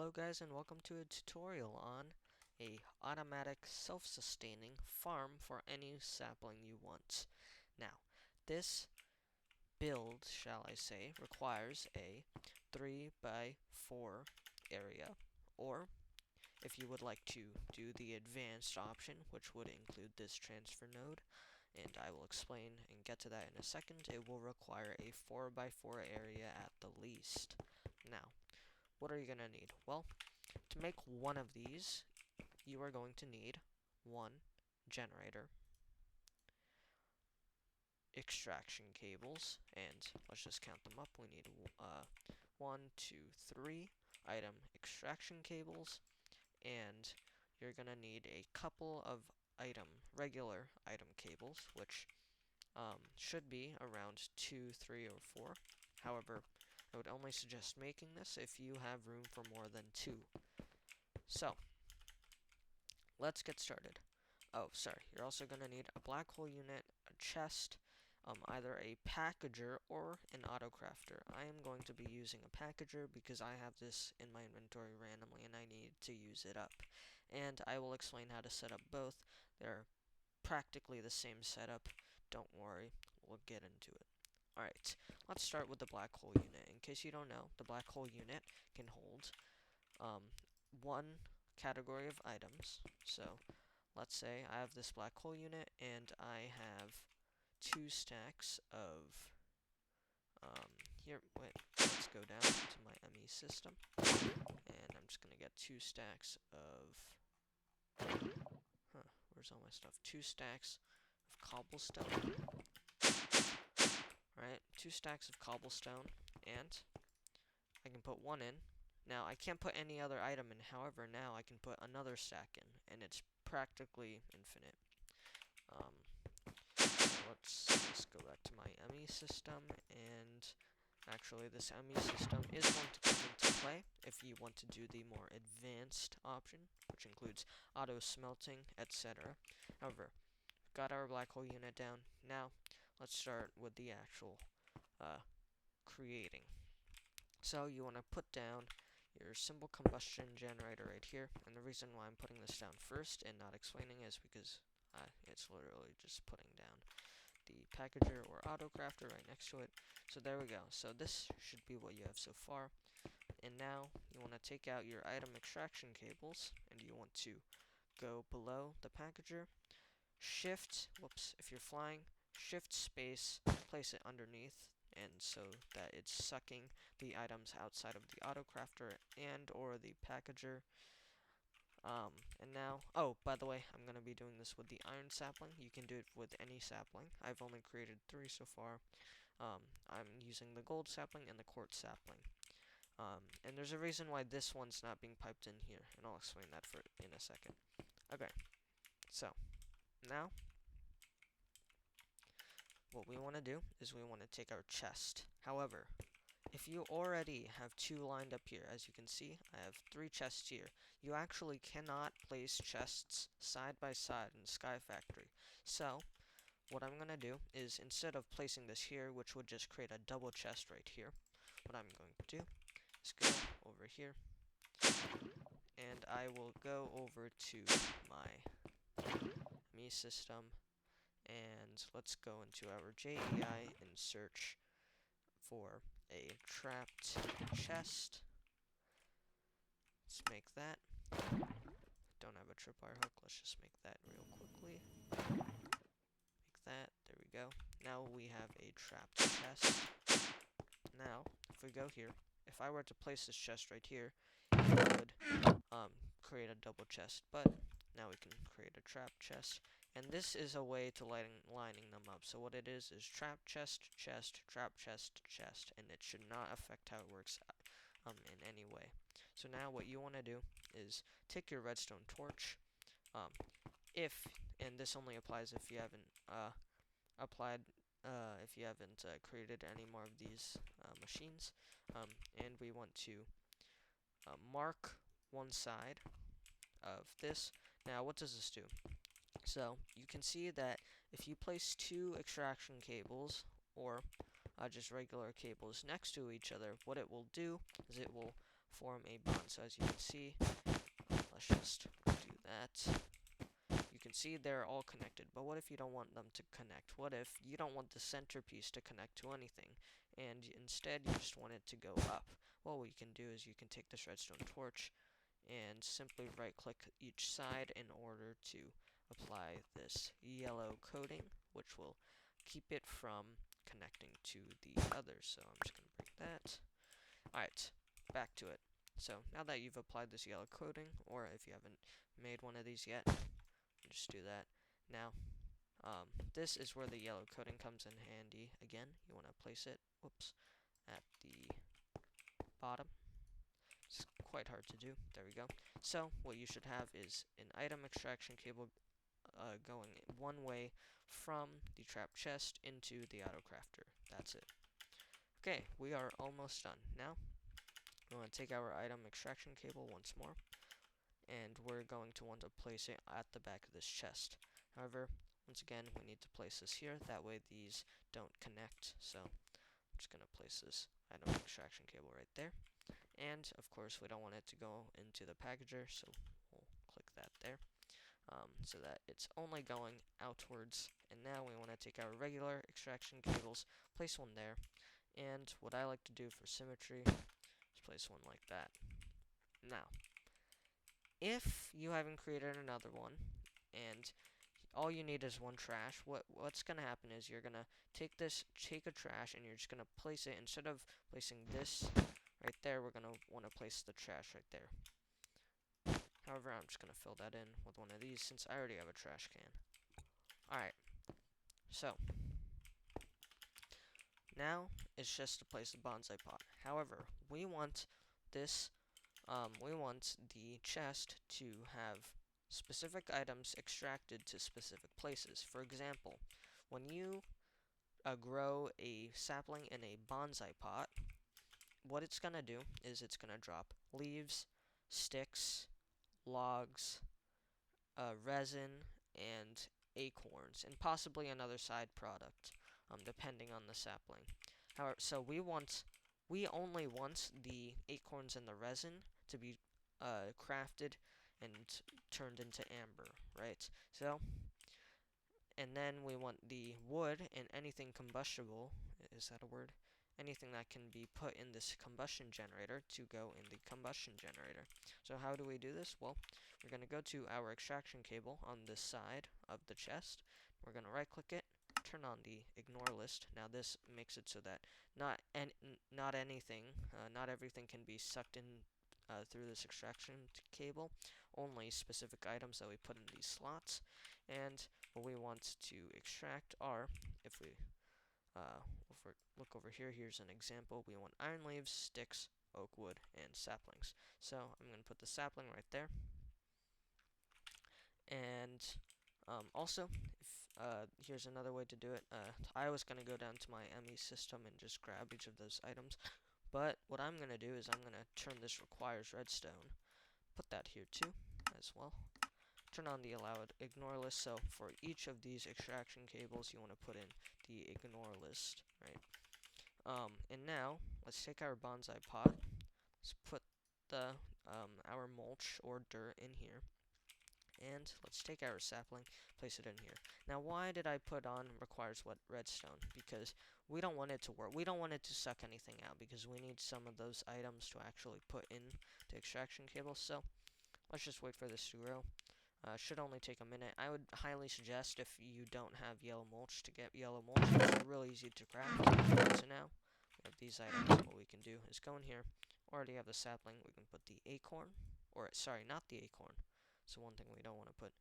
Hello guys and welcome to a tutorial on a automatic self-sustaining farm for any sapling you want. Now, this build, shall I say, requires a 3 by 4 area, or if you would like to do the advanced option, which would include this transfer node, and I will explain and get to that in a second, it will require a 4 by 4 area at the least. Now, what are you going to need? Well, to make one of these, you are going to need one generator, extraction cables, and let's just count them up. We need 1, 2, 3 item extraction cables, and you're going to need a couple of regular item cables, which should be around 2, 3, or 4. However, I would only suggest making this if you have room for more than 2. So, let's get started. Oh, sorry, you're also going to need a black hole unit, a chest, either a packager or an autocrafter. I am going to be using a packager because I have this in my inventory randomly and I need to use it up. And I will explain how to set up both. They're practically the same setup. Don't worry, we'll get into it. Alright, let's start with the black hole unit. In case you don't know, the black hole unit can hold one category of items. So, let's say I have this black hole unit and I have 2 stacks of, let's go down to my ME system, and I'm just gonna get 2 stacks of, where's all my stuff? 2 stacks of cobblestone, right? 2 stacks of cobblestone, and I can put one in. Now, I can't put any other item in, however, now I can put another stack in, and it's practically infinite. Let's just go back to my ME system, and actually this ME system is going to come into play if you want to do the more advanced option, which includes auto smelting, etc. However, we've got our black hole unit down. Now, let's start with the actual creating. So you want to put down your simple combustion generator right here, and the reason why I'm putting this down first and not explaining is because it's literally just putting down the packager or autocrafter right next to it. So there we go. So this should be what you have so far. And now you want to take out your item extraction cables, and you want to go below the packager, if you're flying, shift space, place it underneath, and so that it's sucking the items outside of the autocrafter and or the packager. And now, oh, by the way, I'm going to be doing this with the iron sapling. You can do it with any sapling. I've only created 3 so far. I'm using the gold sapling and the quartz sapling. And there's a reason why this one's not being piped in here, and I'll explain that in a second. Okay, so, now, what we want to do is we want to take our chest. However, if you already have 2 lined up here, as you can see, I have 3 chests here. You actually cannot place chests side by side in Sky Factory. So, what I'm going to do is, instead of placing this here, which would just create a double chest right here, what I'm going to do is go over here, and I will go over to my ME system, and let's go into our JEI and search for a trapped chest. Let's make that. Don't have a tripwire hook, let's just make that real quickly. Make that, there we go. Now we have a trapped chest. Now, if we go here, if I were to place this chest right here, it would create a double chest, but now we can create a trapped chest. And this is a way to lining them up. So what it is trap chest, chest, trap chest, chest, and it should not affect how it works in any way. So now what you want to do is take your redstone torch. And this only applies if you haven't created any more of these machines. And we want to mark one side of this. Now, what does this do? So, you can see that if you place 2 extraction cables, or just regular cables next to each other, what it will do is it will form a bond. So as you can see, let's just do that. You can see they're all connected, but what if you don't want them to connect? What if you don't want the centerpiece to connect to anything, and instead you just want it to go up? Well, what you can do is you can take this redstone torch and simply right-click each side in order to apply this yellow coating, which will keep it from connecting to the others. So I'm just going to break that. Alright, back to it. So now that you've applied this yellow coating, or if you haven't made one of these yet, just do that. Now, this is where the yellow coating comes in handy. Again, you want to place it, whoops, at the bottom. It's quite hard to do. There we go. So, what you should have is an item extraction cable going one way from the trap chest into the auto crafter. That's it. Okay, we are almost done. Now, we want to take our item extraction cable once more, and we're going to want to place it at the back of this chest. However, once again, we need to place this here, that way these don't connect. So I'm just going to place this item extraction cable right there. And of course, we don't want it to go into the packager, so we'll click that there, so that it's only going outwards. And now we want to take our regular extraction cables, place one there, and what I like to do for symmetry is place one like that. Now, if you haven't created another one, and all you need is one trash, what's gonna happen is you're gonna take a trash, and you're just gonna place it, instead of placing this right there, we're gonna want to place the trash right there. However, I'm just gonna fill that in with one of these since I already have a trash can. Alright, so now it's just to place the bonsai pot. However, we want this we want the chest to have specific items extracted to specific places. For example, when you grow a sapling in a bonsai pot, what it's gonna do is it's gonna drop leaves, sticks, logs, resin, and acorns, and possibly another side product, depending on the sapling. However, so we only want the acorns and the resin to be crafted and turned into amber, right? So, and then we want the wood and anything combustible, is that a word? Anything that can be put in this combustion generator to go in the combustion generator. So how do we do this? Well, we're going to go to our extraction cable on this side of the chest. We're going to right click it, turn on the ignore list. Now this makes it so that not everything can be sucked in through this extraction cable, only specific items that we put in these slots. And what we want to extract are, if we look over here, here's an example. We want iron leaves, sticks, oak wood, and saplings. So I'm going to put the sapling right there. And also, here's another way to do it. I was going to go down to my ME system and just grab each of those items. But what I'm going to do is I'm going to turn this requires redstone. Put that here too, as well. Turn on the allowed ignore list. So for each of these extraction cables, you want to put in the ignore list, right? And now let's take our bonsai pot. Let's put the our mulch or dirt in here, and let's take our sapling, place it in here. Now, why did I put on requires what redstone? Because we don't want it to work. We don't want it to suck anything out because we need some of those items to actually put in the extraction cable. So let's just wait for this to grow. Should only take a minute. I would highly suggest, if you don't have yellow mulch, to get yellow mulch. It's really easy to craft. So now we have these items. What we can do is go in here. Already have the sapling. We can put the acorn, or sorry, not the acorn. So one thing we don't want to put,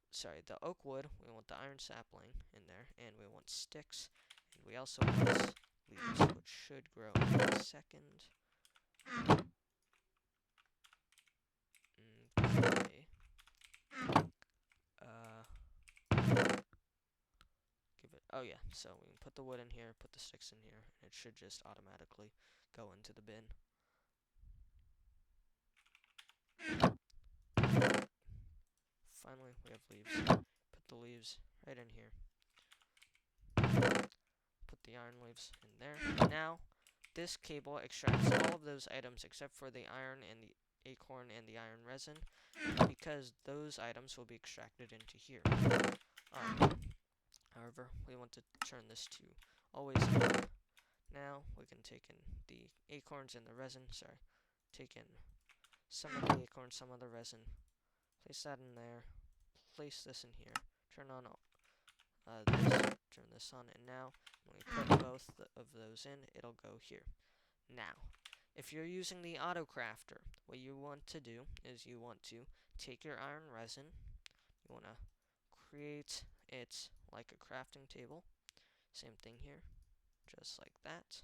sorry, the oak wood. We want the iron sapling in there, and we want sticks, and we also want leaves, which should grow in a second. Okay. Oh yeah, so we can put the wood in here, put the sticks in here, and it should just automatically go into the bin. Finally, we have leaves. Put the leaves right in here. Put the iron leaves in there. Now, this cable extracts all of those items except for the iron and the acorn and the iron resin, because those items will be extracted into here. However, we want to turn this to always on. Now we can take in the acorns and the resin. Sorry, take in some of the acorn, some of the resin. Place that in there. Place this in here. Turn on this. Turn this on, and now when we put both of those in, it'll go here. Now, if you're using the auto crafter, what you want to do is you want to take your iron resin. You want to create it like a crafting table. Same thing here, just like that.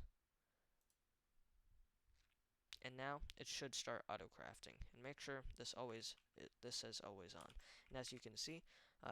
And now it should start auto crafting, and make sure this says always on. And as you can see,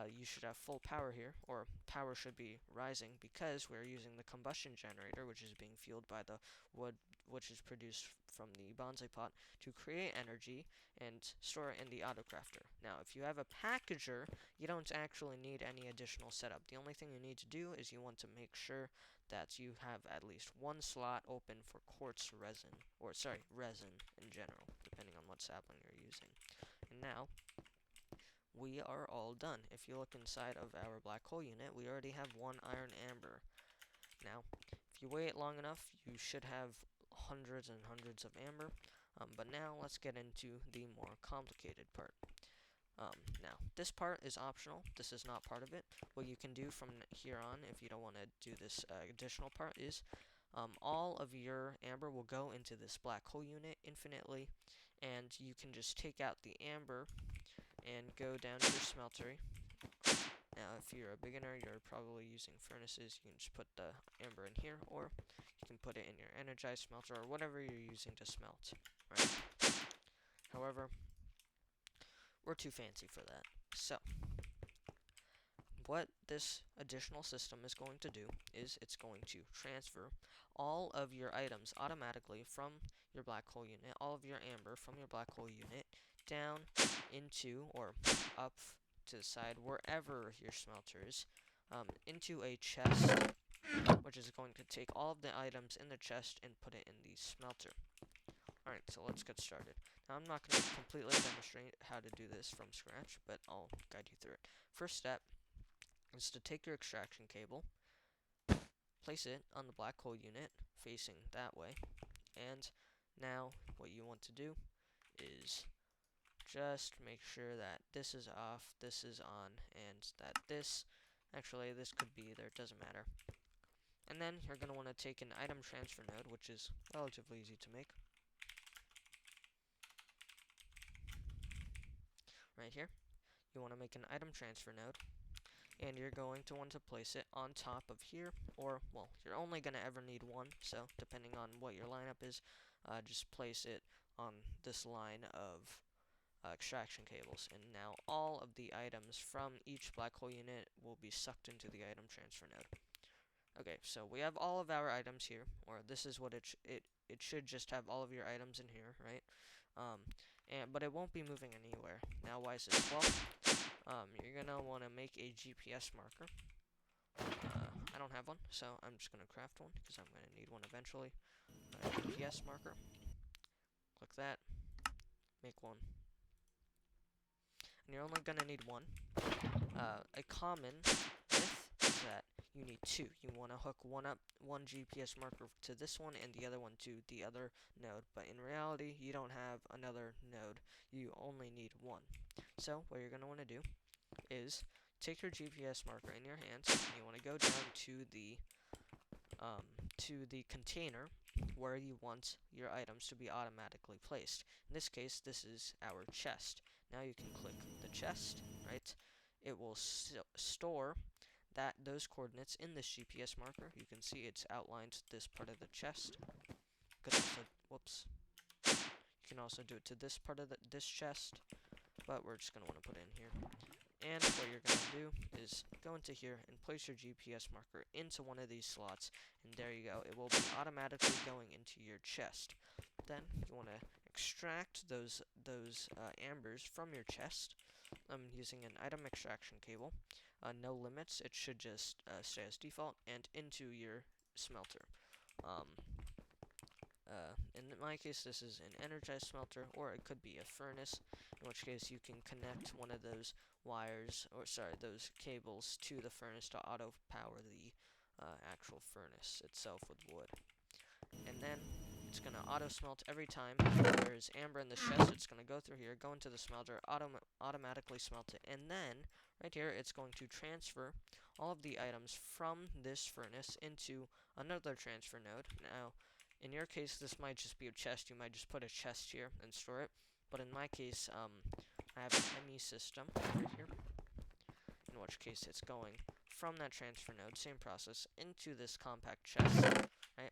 you should have full power here, or power should be rising, because we're using the combustion generator, which is being fueled by the wood which is produced from the bonsai pot, to create energy and store it in the auto crafter. Now if you have a packager, you don't actually need any additional setup. The only thing you need to do is you want to make sure that you have at least one slot open for quartz resin, or sorry, resin in general, depending on what sapling you're using. And now, we are all done. If you look inside of our black hole unit, we already have one iron amber. Now, if you wait long enough, you should have hundreds and hundreds of amber. But now, let's get into the more complicated part. Now, this part is optional. This is not part of it. What you can do from here on, if you don't want to do this additional part, is all of your amber will go into this black hole unit infinitely, and you can just take out the amber and go down to your smeltery. Now, if you're a beginner, you're probably using furnaces, you can just put the amber in here, or you can put it in your energized smelter, or whatever you're using to smelt, right? However, we're too fancy for that. So, what this additional system is going to do is it's going to transfer all of your items automatically from your black hole unit, all of your amber from your black hole unit, down into, or up to the side, wherever your smelter is, into a chest, which is going to take all of the items in the chest and put it in the smelter. Alright, so let's get started. Now, I'm not going to completely demonstrate how to do this from scratch, but I'll guide you through it. First step is to take your extraction cable, place it on the black hole unit, facing that way, and now what you want to do is just make sure that this is off, this is on, and that this could be either, it doesn't matter. And then you're going to want to take an item transfer node, which is relatively easy to make. Right here, you want to make an item transfer node, and you're going to want to place it on top of here, or, well, you're only going to ever need one, so depending on what your lineup is, just place it on this line of extraction cables. And now all of the items from each black hole unit will be sucked into the item transfer node. Okay, so we have all of our items here, or this is what it should just have all of your items in here, right? But it won't be moving anywhere. Now, why is this? Well, you're gonna want to make a GPS marker. I don't have one, so I'm just gonna craft one because I'm gonna need one eventually. GPS marker. Click that. Make one. And you're only gonna need one. A common myth is that you need two. You want to hook one GPS marker to this one and the other one to the other node. But in reality, you don't have another node. You only need one. So what you're going to want to do is take your GPS marker in your hands, and you want to go down to the container where you want your items to be automatically placed. In this case, this is our chest. Now you can click the chest, right? It will store those coordinates in this GPS marker. You can see it's outlined this part of the chest. You can also do it to this part of this chest, but we're just going to want to put it in here. And what you're going to do is go into here and place your GPS marker into one of these slots, and there you go. It will be automatically going into your chest. Then you want to extract those ambers from your chest using an item extraction cable. No limits. It should just stay as default, and into your smelter. In my case, this is an energized smelter, or it could be a furnace, in which case you can connect one of those wires, or sorry, those cables to the furnace to auto power the actual furnace itself with wood. And then it's going to auto smelt every time there's amber in the chest. It's going to go through here, go into the smelter, automatically smelt it, and then right here it's going to transfer all of the items from this furnace into another transfer node. Now, in your case, this might just be a chest. You might just put a chest here and store it. But in my case, I have an ME system right here, in which case it's going from that transfer node, same process, into this compact chest, right?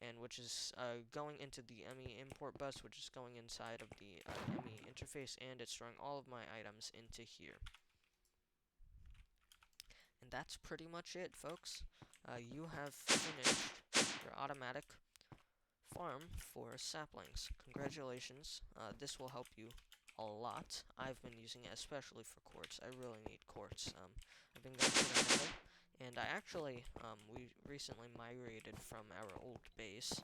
And which is going into the ME import bus, which is going inside of the ME interface, and it's storing all of my items into here. And that's pretty much it, folks. You have finished your automatic farm for saplings. Congratulations. This will help you a lot. I've been using it especially for quartz. I really need quartz. I've been going to the nether, and I actually, we recently migrated from our old base.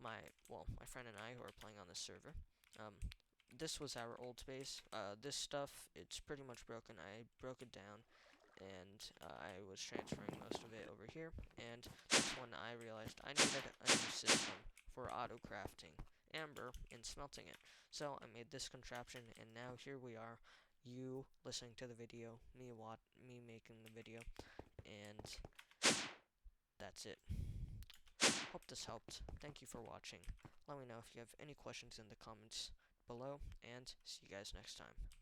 My friend and I who are playing on this server, this was our old base. This stuff, it's pretty much broken. I broke it down, and I was transferring most of it over here, and that's when I realized I needed a new system for auto crafting amber and smelting it. So I made this contraption, and now here we are, you listening to the video, me making the video, and that's it. Hope this helped. Thank you for watching. Let me know if you have any questions in the comments below, and see you guys next time.